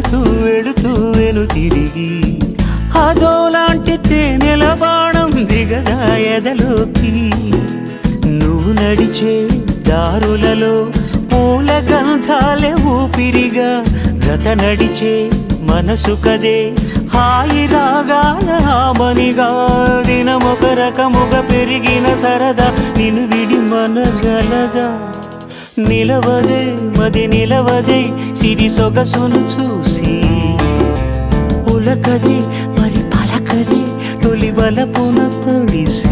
వెళుతూ వెను తిరిగి అదోలాంటి తేనెల బాణం దిగదా ఎదలోకి. నువ్వు నడిచే దారులలో పూల గంధాలే ఊపిరిగా గత నడిచే మనసు కదే హాయి రాగాల ఆమనిగా. దినమొక రకముగా పెరిగిన సరదా నిన్ను విడి మనగలదా. నిలవదే మది నిలవదే సిరి సొగసును చూసి ఉలకదే మరి పలకదే తొలి వలపున తడిసి.